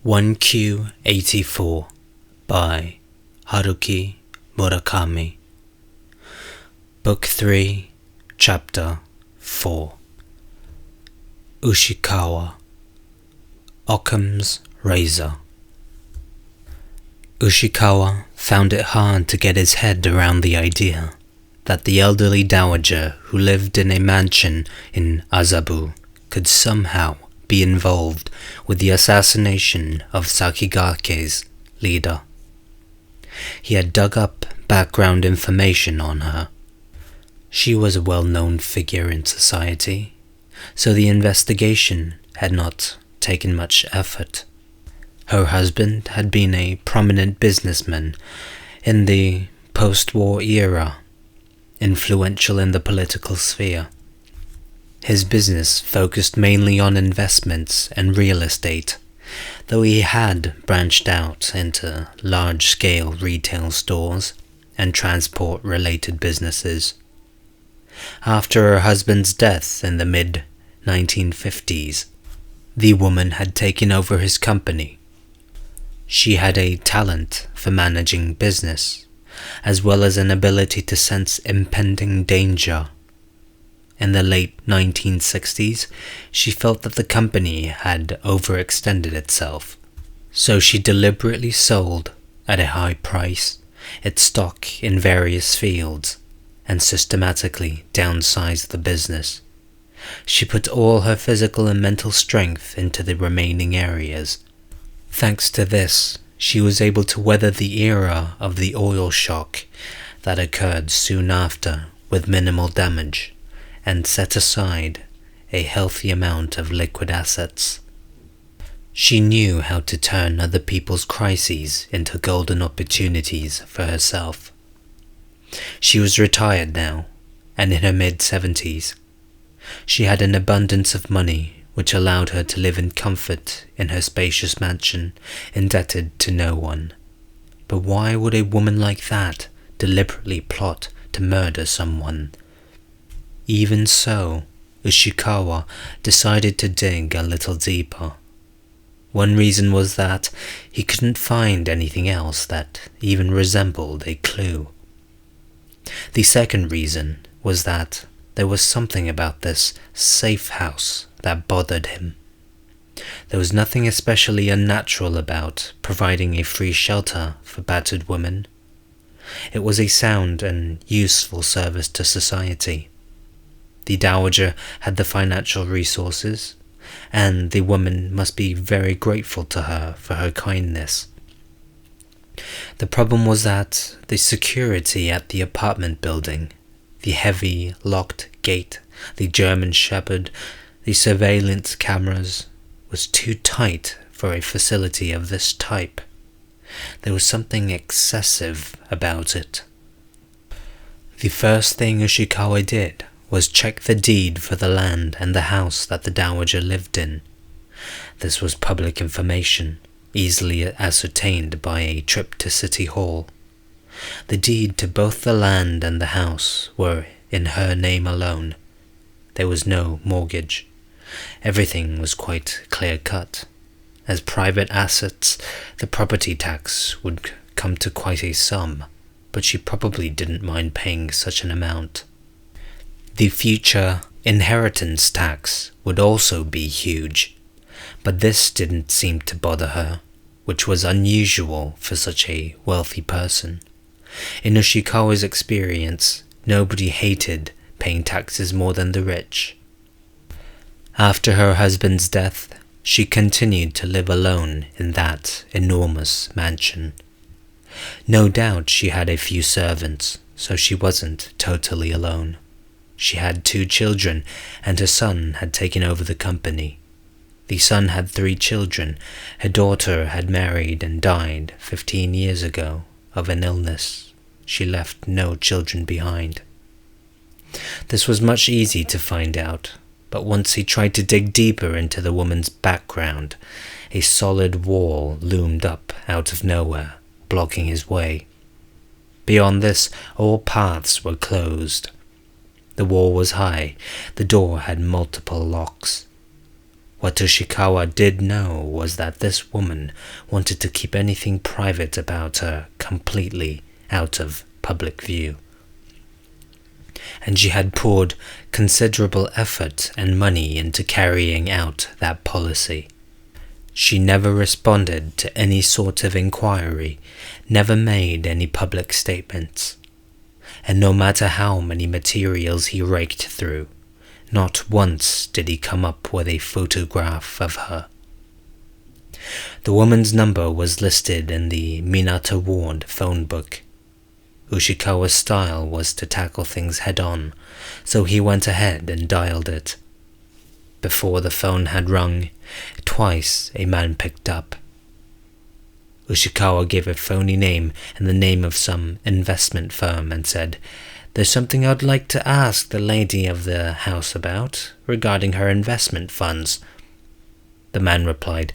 1Q84 by Haruki Murakami. Book 3, Chapter 4. Ushikawa, Occam's Razor. Ushikawa found it hard to get his head around the idea that the elderly dowager who lived in a mansion in Azabu could somehow be involved with the assassination of Sakigake's leader. He had dug up background information on her. She was a well-known figure in society, so the investigation had not taken much effort. Her husband had been a prominent businessman in the post-war era, influential in the political sphere. His business focused mainly on investments and real estate, though he had branched out into large-scale retail stores and transport-related businesses. After her husband's death in the mid-1950s, the woman had taken over his company. She had a talent for managing business, as well as an ability to sense impending danger. In the late 1960s, she felt that the company had overextended itself, so she deliberately sold, at a high price, its stock in various fields, and systematically downsized the business. She put all her physical and mental strength into the remaining areas. Thanks to this, she was able to weather the era of the oil shock that occurred soon after with minimal damage, and set aside a healthy amount of liquid assets. She knew how to turn other people's crises into golden opportunities for herself. She was retired now, and in her mid-70s. She had an abundance of money, which allowed her to live in comfort in her spacious mansion, indebted to no one. But why would a woman like that deliberately plot to murder someone? Even so, Ushikawa decided to dig a little deeper. One reason was that he couldn't find anything else that even resembled a clue. The second reason was that there was something about this safe house that bothered him. There was nothing especially unnatural about providing a free shelter for battered women. It was a sound and useful service to society. The dowager had the financial resources, and the woman must be very grateful to her for her kindness. The problem was that the security at the apartment building, the heavy locked gate, the German Shepherd, the surveillance cameras, was too tight for a facility of this type. There was something excessive about it. The first thing Ushikawa did was check the deed for the land and the house that the dowager lived in. This was public information, easily ascertained by a trip to City Hall. The deed to both the land and the house were in her name alone. There was no mortgage. Everything was quite clear-cut. As private assets, the property tax would come to quite a sum, but she probably didn't mind paying such an amount. The future inheritance tax would also be huge, but this didn't seem to bother her, which was unusual for such a wealthy person. In Ushikawa's experience, nobody hated paying taxes more than the rich. After her husband's death, she continued to live alone in that enormous mansion. No doubt she had a few servants, so she wasn't totally alone. She had 2 children, and her son had taken over the company. The son had 3 children. Her daughter had married and died 15 years ago of an illness. She left no children behind. This was much easier to find out, but once he tried to dig deeper into the woman's background, a solid wall loomed up out of nowhere, blocking his way. Beyond this, all paths were closed. The wall was high. The door had multiple locks. What Ushikawa did know was that this woman wanted to keep anything private about her completely out of public view. And she had poured considerable effort and money into carrying out that policy. She never responded to any sort of inquiry, never made any public statements, and no matter how many materials he raked through, not once did he come up with a photograph of her. The woman's number was listed in the Minato Ward phone book. Ushikawa's style was to tackle things head-on, so he went ahead and dialed it. Before the phone had rung, twice a man picked up. Ushikawa gave a phony name and the name of some investment firm and said, "There's something I'd like to ask the lady of the house about, regarding her investment funds." The man replied,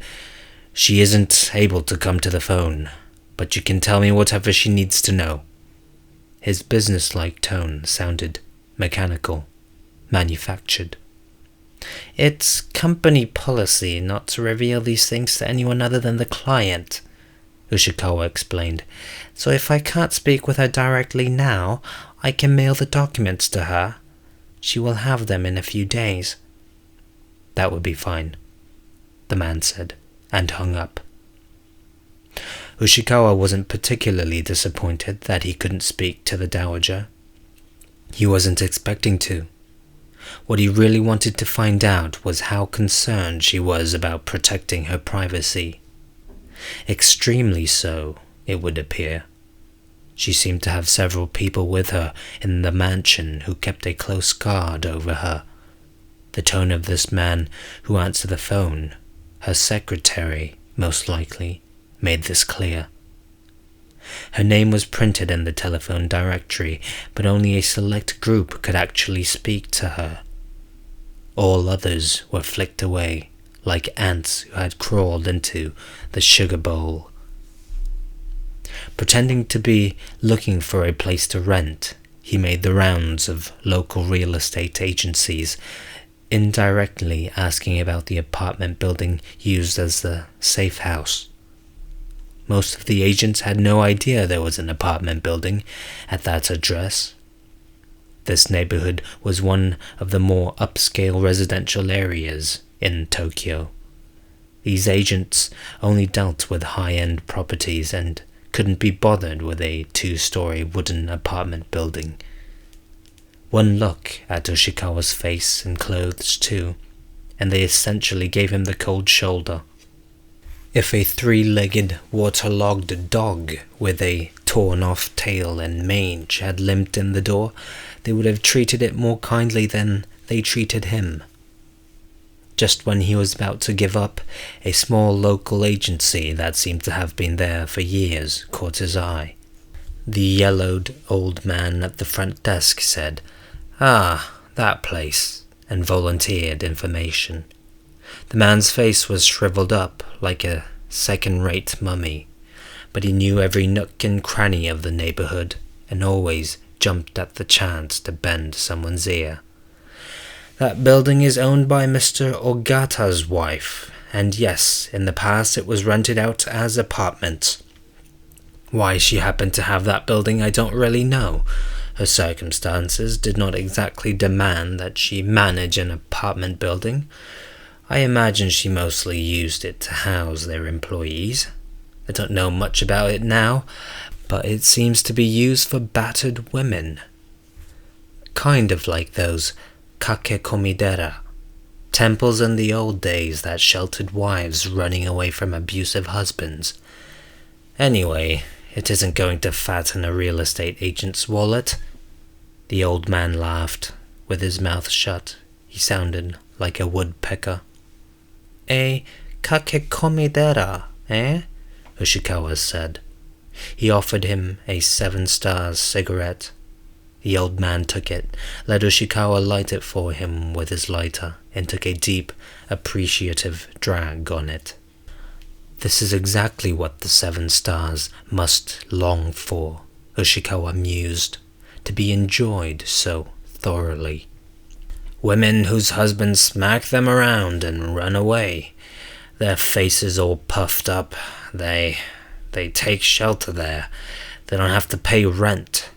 "She isn't able to come to the phone, but you can tell me whatever she needs to know." His business-like tone sounded mechanical, manufactured. "It's company policy not to reveal these things to anyone other than the client," Ushikawa explained. "So if I can't speak with her directly now, I can mail the documents to her. She will have them in a few days." "That would be fine," the man said, and hung up. Ushikawa wasn't particularly disappointed that he couldn't speak to the dowager. He wasn't expecting to. What he really wanted to find out was how concerned she was about protecting her privacy. Extremely so, it would appear. She seemed to have several people with her in the mansion who kept a close guard over her. The tone of this man who answered the phone, her secretary, most likely, made this clear. Her name was printed in the telephone directory, but only a select group could actually speak to her. All others were flicked away, like ants who had crawled into the sugar bowl. Pretending to be looking for a place to rent, he made the rounds of local real estate agencies, indirectly asking about the apartment building used as the safe house. Most of the agents had no idea there was an apartment building at that address. This neighborhood was one of the more upscale residential areas in Tokyo. These agents only dealt with high-end properties and couldn't be bothered with a 2-story wooden apartment building. One look at Ushikawa's face and clothes too, and they essentially gave him the cold shoulder. If a 3-legged, waterlogged dog with a torn-off tail and mange had limped in the door, they would have treated it more kindly than they treated him. Just when he was about to give up, a small local agency that seemed to have been there for years caught his eye. The yellowed old man at the front desk said, "Ah, that place," and volunteered information. The man's face was shriveled up like a second-rate mummy, but he knew every nook and cranny of the neighborhood and always jumped at the chance to bend someone's ear. "That building is owned by Mr. Ogata's wife, and yes, in the past it was rented out as apartments. Why she happened to have that building I don't really know. Her circumstances did not exactly demand that she manage an apartment building. I imagine she mostly used it to house their employees. I don't know much about it now, but it seems to be used for battered women. Kind of like those kakekomidera, temples in the old days that sheltered wives running away from abusive husbands. Anyway, it isn't going to fatten a real estate agent's wallet." The old man laughed. With his mouth shut, he sounded like a woodpecker. "A kakekomidera, eh?" Ushikawa said. He offered him a 7-stars cigarette. The old man took it, let Ushikawa light it for him with his lighter, and took a deep, appreciative drag on it. "This is exactly what the 7 stars must long for," Ushikawa mused, "to be enjoyed so thoroughly." Women whose husbands smack them around and run away. Their faces all puffed up. They take shelter there. They don't have to pay rent.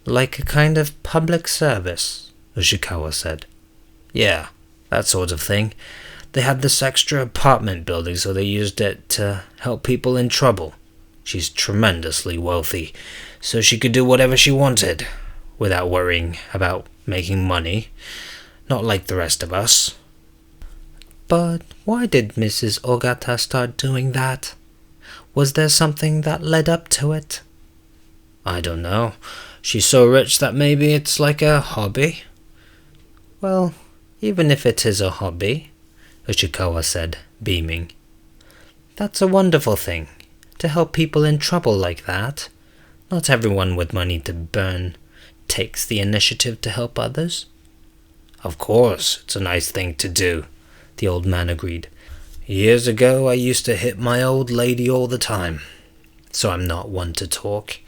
Like a kind of public service, Ushikawa said. Yeah, that sort of thing. They had this extra apartment building, so they used it to help people in trouble. She's tremendously wealthy, so she could do whatever she wanted, without worrying about making money. Not like the rest of us. But why did Mrs. Ogata start doing that? Was there something that led up to it? I don't know. She's so rich that maybe it's like a hobby. Well, even if it is a hobby, Ushikawa said, beaming. That's a wonderful thing, to help people in trouble like that. Not everyone with money to burn takes the initiative to help others. Of course, it's a nice thing to do, the old man agreed. Years ago I used to hit my old lady all the time, so I'm not one to talk.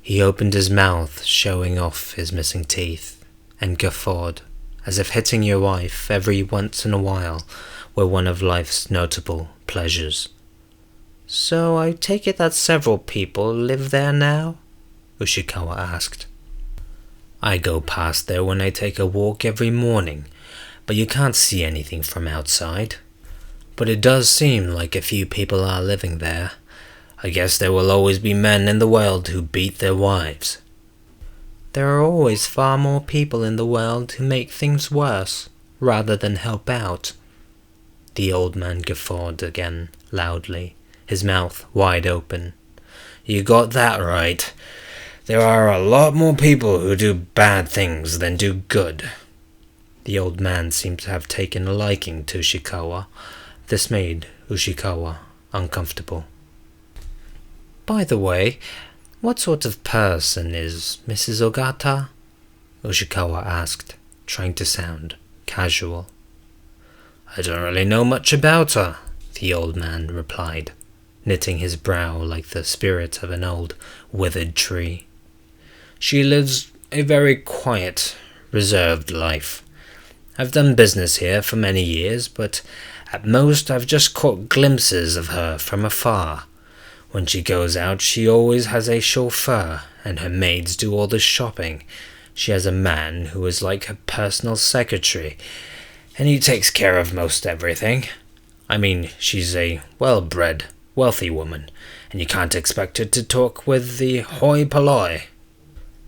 He opened his mouth, showing off his missing teeth, and guffawed, as if hitting your wife every once in a while were one of life's notable pleasures. So I take it that several people live there now? Ushikawa asked. I go past there when I take a walk every morning, but you can't see anything from outside. But it does seem like a few people are living there. I guess there will always be men in the world who beat their wives. There are always far more people in the world who make things worse, rather than help out. The old man guffawed again, loudly, his mouth wide open. You got that right. There are a lot more people who do bad things than do good. The old man seemed to have taken a liking to Ushikawa. This made Ushikawa uncomfortable. By the way, what sort of person is Mrs. Ogata? Ushikawa asked, trying to sound casual. I don't really know much about her, the old man replied, knitting his brow like the spirit of an old, withered tree. She lives a very quiet, reserved life. I've done business here for many years, but at most I've just caught glimpses of her from afar. When she goes out, she always has a chauffeur, and her maids do all the shopping. She has a man who is like her personal secretary, and he takes care of most everything. I mean, she's a well-bred, wealthy woman, and you can't expect her to talk with the hoi polloi.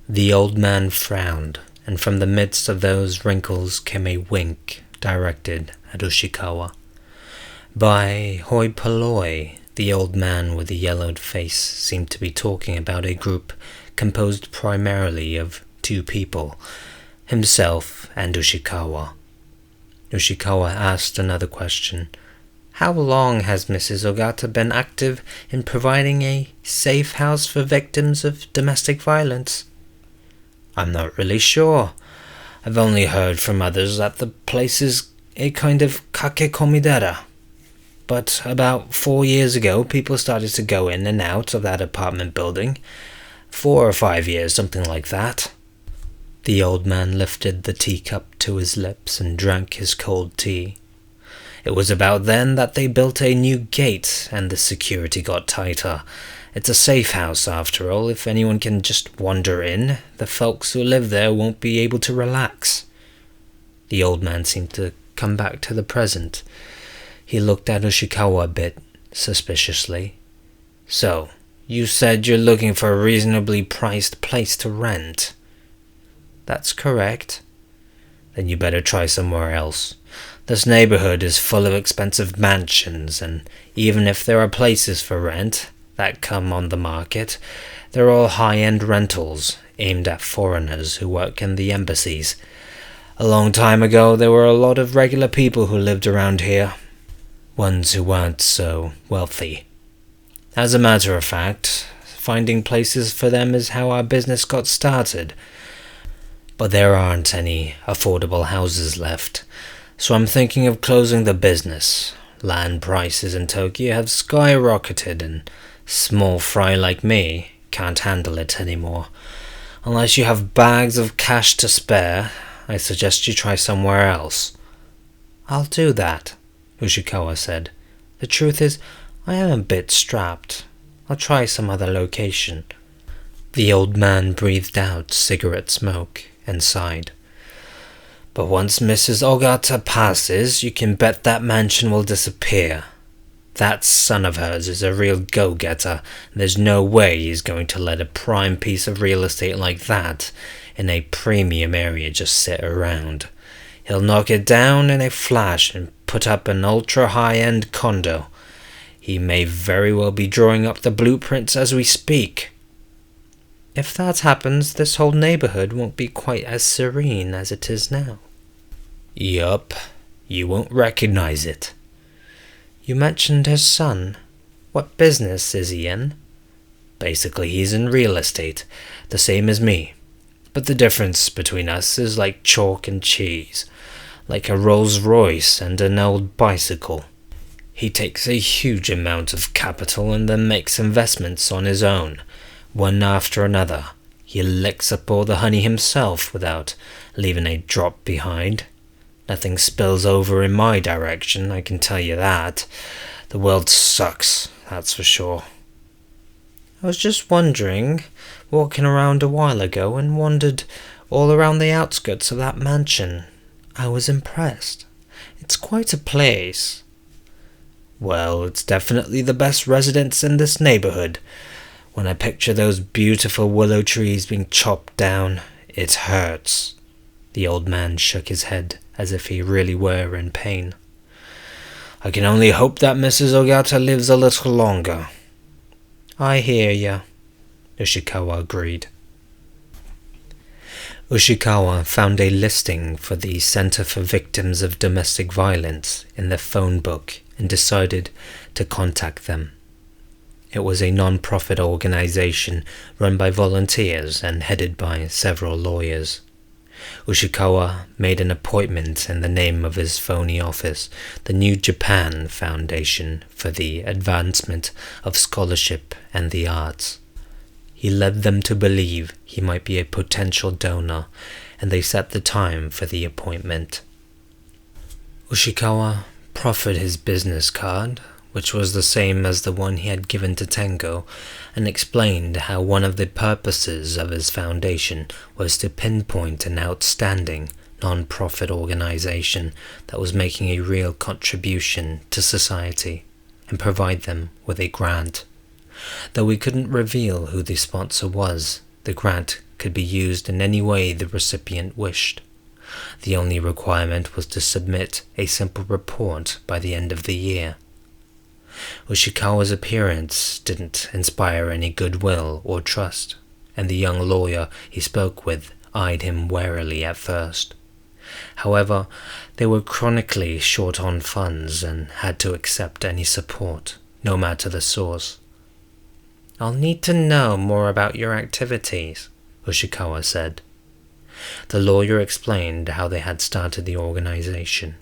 The old man frowned, and from the midst of those wrinkles came a wink directed at Ushikawa. By hoi polloi, the old man with the yellowed face seemed to be talking about a group composed primarily of two people, himself and Ushikawa. Ushikawa asked another question. How long has Mrs. Ogata been active in providing a safe house for victims of domestic violence? I'm not really sure. I've only heard from others that the place is a kind of kakekomidera. But about 4 years ago, people started to go in and out of that apartment building. 4 or 5 years, something like that. The old man lifted the teacup to his lips and drank his cold tea. It was about then that they built a new gate and the security got tighter. It's a safe house, after all. If anyone can just wander in, the folks who live there won't be able to relax. The old man seemed to come back to the present. He looked at Ushikawa a bit suspiciously. So, you said you're looking for a reasonably priced place to rent? That's correct. Then you better try somewhere else. This neighborhood is full of expensive mansions, and even if there are places for rent that come on the market, they're all high-end rentals aimed at foreigners who work in the embassies. A long time ago, there were a lot of regular people who lived around here. Ones who weren't so wealthy. As a matter of fact, finding places for them is how our business got started. But there aren't any affordable houses left, so I'm thinking of closing the business. Land prices in Tokyo have skyrocketed, and small fry like me can't handle it anymore. Unless you have bags of cash to spare, I suggest you try somewhere else." "I'll do that," Ushikawa said. "The truth is, I am a bit strapped. I'll try some other location." The old man breathed out cigarette smoke and sighed. "But once Mrs. Ogata passes, you can bet that mansion will disappear. That son of hers is a real go-getter, and there's no way he's going to let a prime piece of real estate like that in a premium area just sit around. He'll knock it down in a flash and put up an ultra-high-end condo. He may very well be drawing up the blueprints as we speak." "If that happens, this whole neighborhood won't be quite as serene as it is now." "Yup, you won't recognize it." "You mentioned his son. What business is he in?" "Basically, he's in real estate, the same as me. But the difference between us is like chalk and cheese, like a Rolls Royce and an old bicycle. He takes a huge amount of capital and then makes investments on his own, one after another. He licks up all the honey himself without leaving a drop behind. Nothing spills over in my direction, I can tell you that. The world sucks, that's for sure." "I was just wondering, walking around a while ago and wandered all around the outskirts of that mansion. I was impressed. It's quite a place." "Well, it's definitely the best residence in this neighborhood. When I picture those beautiful willow trees being chopped down, it hurts." The old man shook his head as if he really were in pain. "I can only hope that Mrs. Ogata lives a little longer." "I hear ya," Ushikawa agreed. Ushikawa found a listing for the Center for Victims of Domestic Violence in the phone book and decided to contact them. It was a non-profit organization run by volunteers and headed by several lawyers. Ushikawa made an appointment in the name of his phony office, the New Japan Foundation for the Advancement of Scholarship and the Arts. He led them to believe he might be a potential donor, and they set the time for the appointment. Ushikawa proffered his business card, which was the same as the one he had given to Tengo, and explained how one of the purposes of his foundation was to pinpoint an outstanding non-profit organization that was making a real contribution to society and provide them with a grant. Though we couldn't reveal who the sponsor was, the grant could be used in any way the recipient wished. The only requirement was to submit a simple report by the end of the year. Ushikawa's appearance didn't inspire any goodwill or trust, and the young lawyer he spoke with eyed him warily at first. However, they were chronically short on funds and had to accept any support, no matter the source. "I'll need to know more about your activities," Ushikawa said. The lawyer explained how they had started the organization.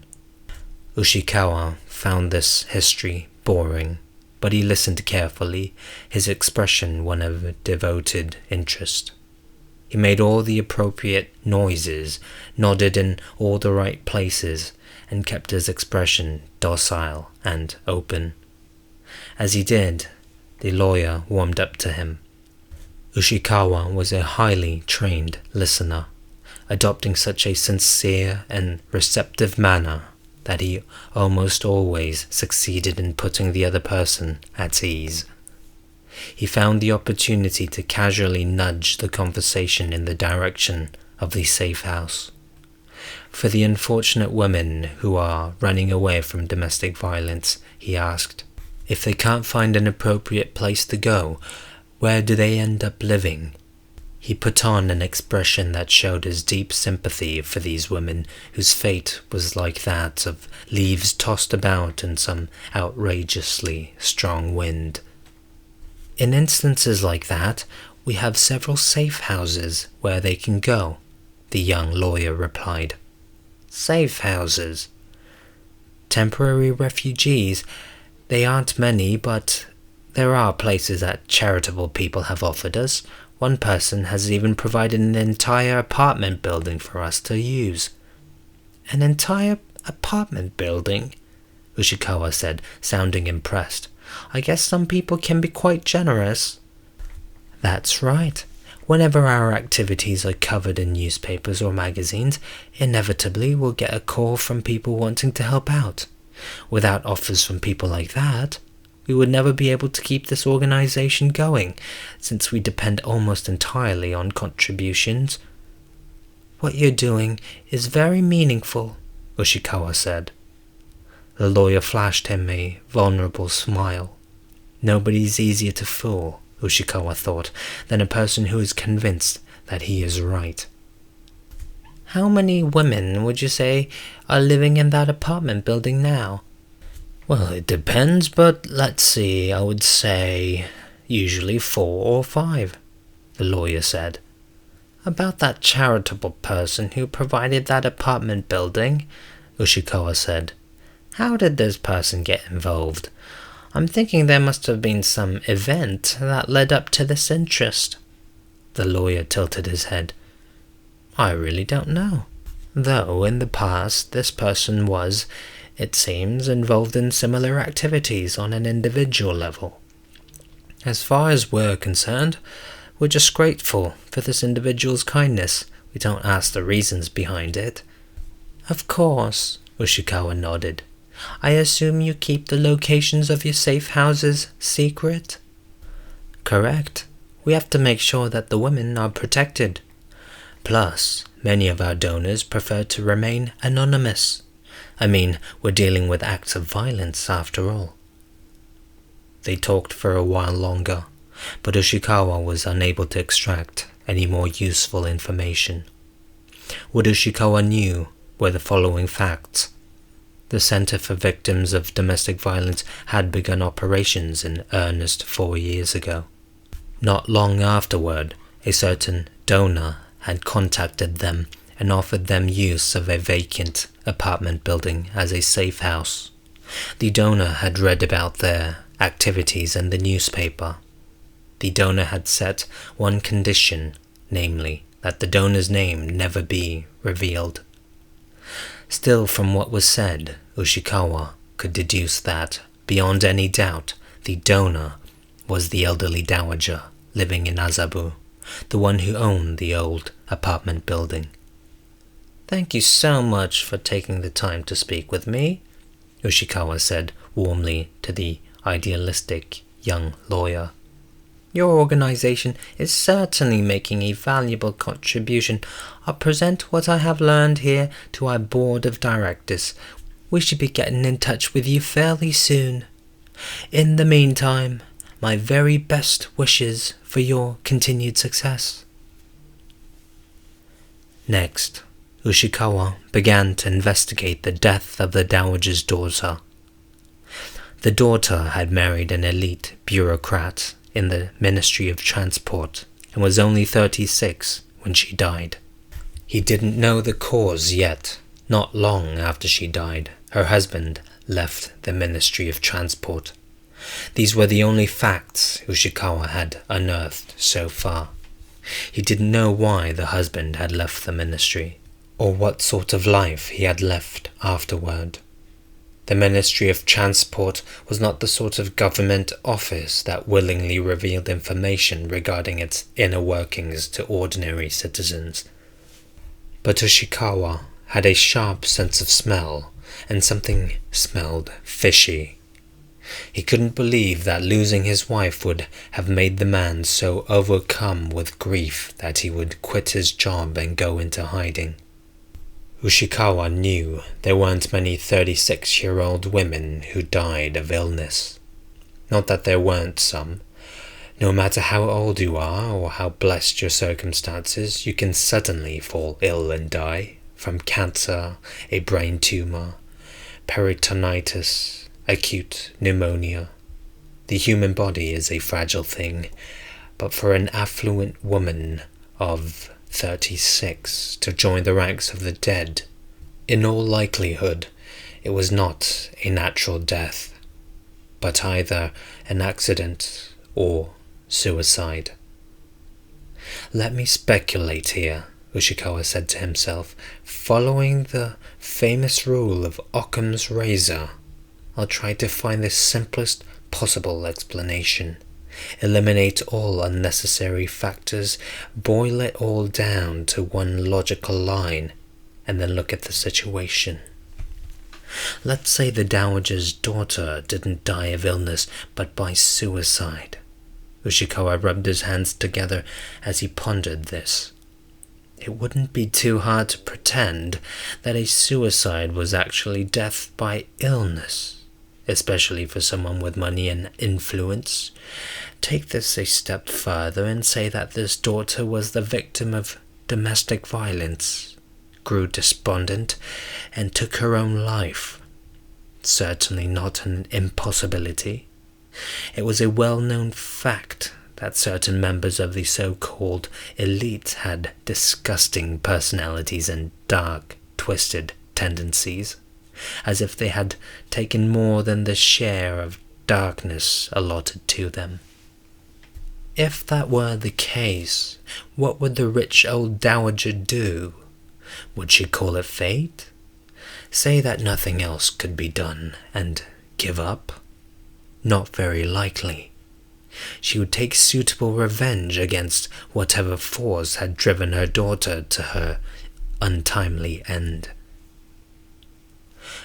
Ushikawa found this history boring, but he listened carefully, his expression one of devoted interest. He made all the appropriate noises, nodded in all the right places, and kept his expression docile and open. As he did, the lawyer warmed up to him. Ushikawa was a highly trained listener, adopting such a sincere and receptive manner that he almost always succeeded in putting the other person at ease. He found the opportunity to casually nudge the conversation in the direction of the safe house. For the unfortunate women who are running away from domestic violence, he asked, if they can't find an appropriate place to go, where do they end up living? He put on an expression that showed his deep sympathy for these women whose fate was like that of leaves tossed about in some outrageously strong wind. In instances like that, we have several safe houses where they can go, the young lawyer replied. Safe houses? Temporary refugees? They aren't many, but there are places that charitable people have offered us. One person has even provided an entire apartment building for us to use." "An entire apartment building?" Ushikawa said, sounding impressed. "I guess some people can be quite generous." "That's right. Whenever our activities are covered in newspapers or magazines, inevitably we'll get a call from people wanting to help out. Without offers from people like that, we would never be able to keep this organization going, since we depend almost entirely on contributions." "What you're doing is very meaningful," Ushikawa said. The lawyer flashed him a vulnerable smile. Nobody's easier to fool, Ushikawa thought, than a person who is convinced that he is right. "How many women would you say are living in that apartment building now?" "Well, it depends, but let's see, I would say usually 4 or 5, the lawyer said. "About that charitable person who provided that apartment building," Ushikawa said. "How did this person get involved? I'm thinking there must have been some event that led up to this interest." The lawyer tilted his head. "I really don't know. Though in the past this person was, it seems, involved in similar activities on an individual level. As far as we're concerned, we're just grateful for this individual's kindness. We don't ask the reasons behind it." "Of course," Ushikawa nodded. "I assume you keep the locations of your safe houses secret?" "Correct. We have to make sure that the women are protected. Plus, many of our donors prefer to remain anonymous. I mean, we're dealing with acts of violence after all." They talked for a while longer, but Ushikawa was unable to extract any more useful information. What Ushikawa knew were the following facts. The Center for Victims of Domestic Violence had begun operations in earnest 4 years ago. Not long afterward, a certain donor had contacted them and offered them use of a vacant apartment building as a safe house. The donor had read about their activities in the newspaper. The donor had set one condition, namely, that the donor's name never be revealed. Still, from what was said, Ushikawa could deduce that, beyond any doubt, the donor was the elderly dowager living in Azabu, the one who owned the old apartment building. "Thank you so much for taking the time to speak with me," Ushikawa said warmly to the idealistic young lawyer. "Your organization is certainly making a valuable contribution. I'll present what I have learned here to our board of directors. We should be getting in touch with you fairly soon. In the meantime, my very best wishes for your continued success." Next, Ushikawa began to investigate the death of the dowager's daughter. The daughter had married an elite bureaucrat in the Ministry of Transport and was only 36 when she died. He didn't know the cause yet. Not long after she died, her husband left the Ministry of Transport. These were the only facts Ushikawa had unearthed so far. He didn't know why the husband had left the ministry, or what sort of life he had left afterward. The Ministry of Transport was not the sort of government office that willingly revealed information regarding its inner workings to ordinary citizens. But Ushikawa had a sharp sense of smell, and something smelled fishy. He couldn't believe that losing his wife would have made the man so overcome with grief that he would quit his job and go into hiding. Ushikawa knew there weren't many 36-year-old women who died of illness. Not that there weren't some. No matter how old you are or how blessed your circumstances, you can suddenly fall ill and die from cancer, a brain tumor, peritonitis, acute pneumonia. The human body is a fragile thing, but for an affluent woman of 36 to join the ranks of the dead, in all likelihood, it was not a natural death, but either an accident or suicide. Let me speculate here, Ushikawa said to himself. Following the famous rule of Occam's razor, I'll try to find the simplest possible explanation. Eliminate all unnecessary factors, boil it all down to one logical line, and then look at the situation. Let's say the Dowager's daughter didn't die of illness, but by suicide. Ushikawa rubbed his hands together as he pondered this. It wouldn't be too hard to pretend that a suicide was actually death by illness, especially for someone with money and influence. Take this a step further and say that this daughter was the victim of domestic violence, grew despondent, and took her own life. Certainly not an impossibility. It was a well-known fact that certain members of the so-called elite had disgusting personalities and dark, twisted tendencies, as if they had taken more than the share of darkness allotted to them. If that were the case, what would the rich old dowager do? Would she call it fate? Say that nothing else could be done, and give up? Not very likely. She would take suitable revenge against whatever force had driven her daughter to her untimely end.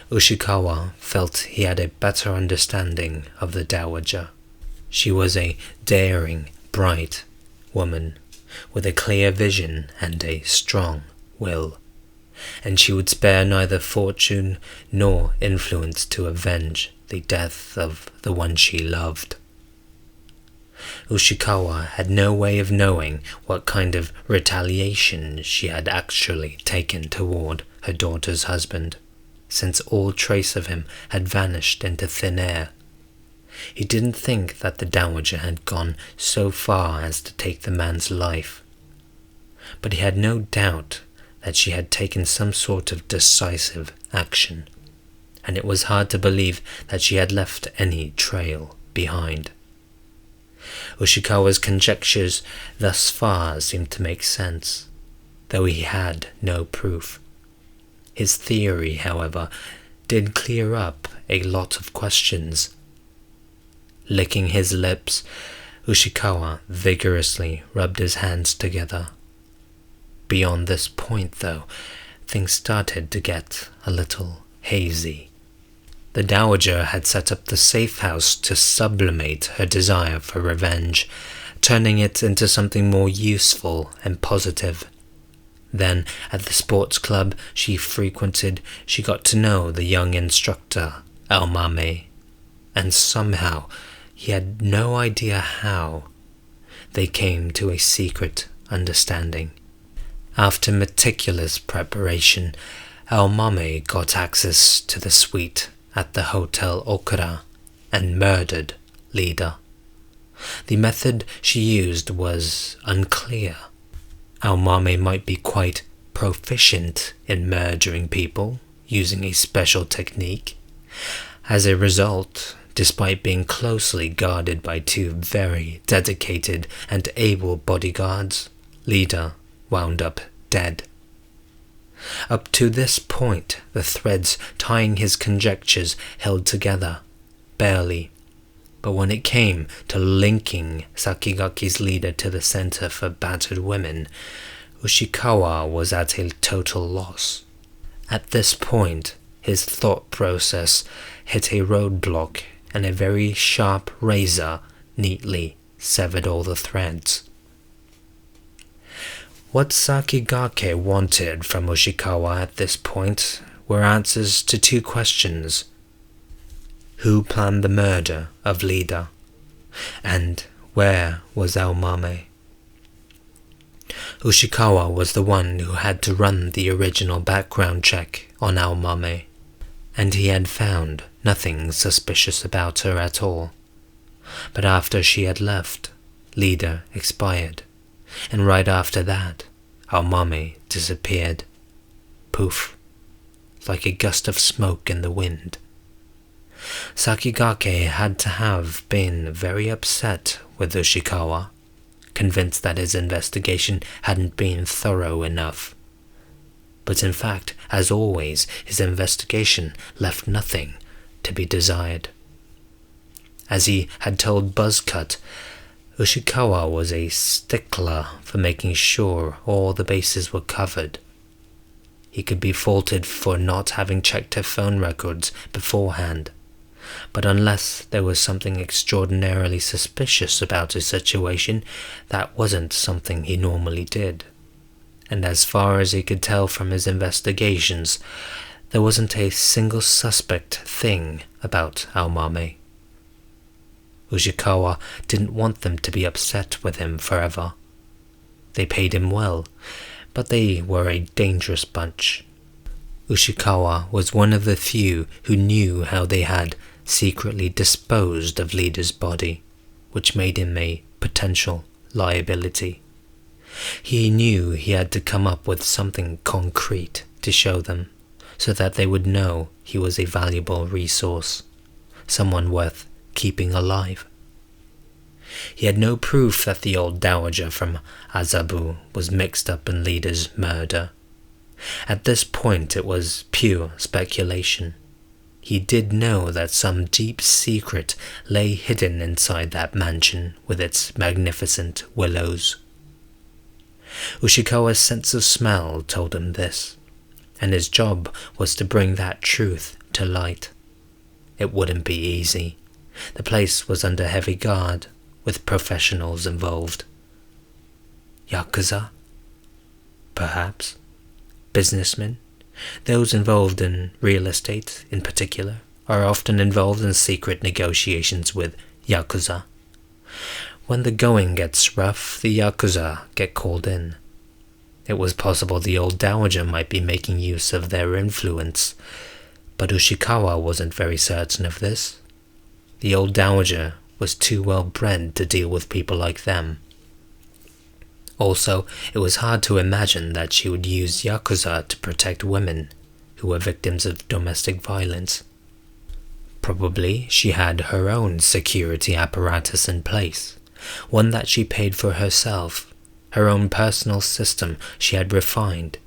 Ushikawa felt he had a better understanding of the dowager. She was a daring, bright woman with a clear vision and a strong will, and she would spare neither fortune nor influence to avenge the death of the one she loved. Ushikawa had no way of knowing what kind of retaliation she had actually taken toward her daughter's husband, since all trace of him had vanished into thin air. He didn't think that the dowager had gone so far as to take the man's life, but he had no doubt that she had taken some sort of decisive action, and it was hard to believe that she had left any trail behind. Ushikawa's conjectures thus far seemed to make sense, though he had no proof. His theory, however, did clear up a lot of questions. Licking his lips, Ushikawa vigorously rubbed his hands together. Beyond this point, though, things started to get a little hazy. The dowager had set up the safe house to sublimate her desire for revenge, turning it into something more useful and positive. Then, at the sports club she frequented, she got to know the young instructor, Aomame, and somehow, he had no idea how, they came to a secret understanding. After meticulous preparation, Aomame got access to the suite at the Hotel Okura and murdered Lida. The method she used was unclear. Aomame might be quite proficient in murdering people using a special technique. As a result, despite being closely guarded by two very dedicated and able bodyguards, Lida wound up dead. Up to this point, the threads tying his conjectures held together, barely. But when it came to linking Sakigaki's leader to the Center for Battered Women, Ushikawa was at a total loss. At this point, his thought process hit a roadblock, and a very sharp razor neatly severed all the threads. What Sakigake wanted from Ushikawa at this point were answers to two questions. Who planned the murder of Lida? And where was Aomame? Ushikawa was the one who had to run the original background check on Aomame, and he had found nothing suspicious about her at all. But after she had left, Lida expired, and right after that, Aomame disappeared. Poof, like a gust of smoke in the wind. Sakigake had to have been very upset with Ushikawa. convinced that his investigation hadn't been thorough enough. But in fact, as always, his investigation left nothing to be desired. As he had told Buzzcut, Ushikawa was a stickler for making sure all the bases were covered. He could be faulted for not having checked her phone records beforehand, but unless there was something extraordinarily suspicious about his situation, that wasn't something he normally did. And as far as he could tell from his investigations, there wasn't a single suspect thing about Aomame. Ushikawa didn't want them to be upset with him forever. They paid him well, but they were a dangerous bunch. Ushikawa was one of the few who knew how they had secretly disposed of Leader's body, which made him a potential liability. He knew he had to come up with something concrete to show them, so that they would know he was a valuable resource, someone worth keeping alive. He had no proof that the old dowager from Azabu was mixed up in Leader's murder. At this point it was pure speculation. He did know that some deep secret lay hidden inside that mansion with its magnificent willows. Ushikawa's sense of smell told him this, and his job was to bring that truth to light. It wouldn't be easy. The place was under heavy guard, with professionals involved. Yakuza? Perhaps. Businessmen? Those involved in real estate, in particular, are often involved in secret negotiations with Yakuza. When the going gets rough, the Yakuza get called in. It was possible the old dowager might be making use of their influence, but Ushikawa wasn't very certain of this. The old dowager was too well bred to deal with people like them. Also, it was hard to imagine that she would use Yakuza to protect women who were victims of domestic violence. Probably she had her own security apparatus in place, one that she paid for herself, her own personal system she had refined.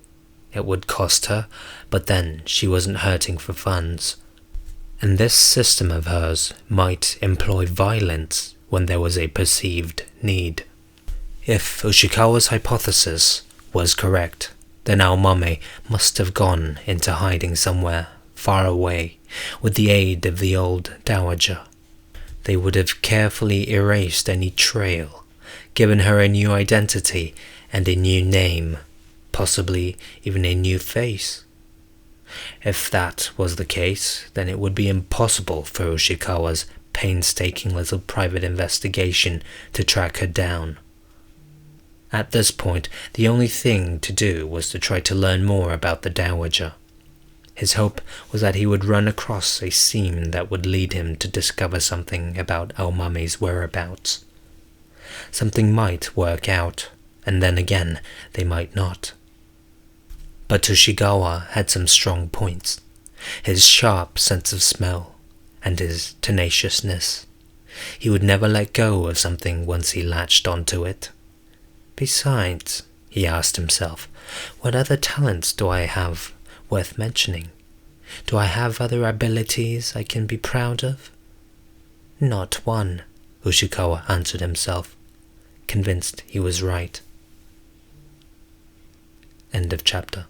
It would cost her, but then she wasn't hurting for funds. And this system of hers might employ violence when there was a perceived need. If Ushikawa's hypothesis was correct, then Aomame must have gone into hiding somewhere far away with the aid of the old dowager. They would have carefully erased any trail, given her a new identity and a new name, possibly even a new face. If that was the case, then it would be impossible for Ushikawa's painstaking little private investigation to track her down. At this point, the only thing to do was to try to learn more about the dowager. His hope was that he would run across a seam that would lead him to discover something about Aomame's whereabouts. Something might work out, and then again, they might not. But Ushikawa had some strong points. His sharp sense of smell, and his tenaciousness. He would never let go of something once he latched onto it. Besides, he asked himself, what other talents do I have worth mentioning? Do I have other abilities I can be proud of? Not one, Ushikawa answered himself, convinced he was right. End of chapter.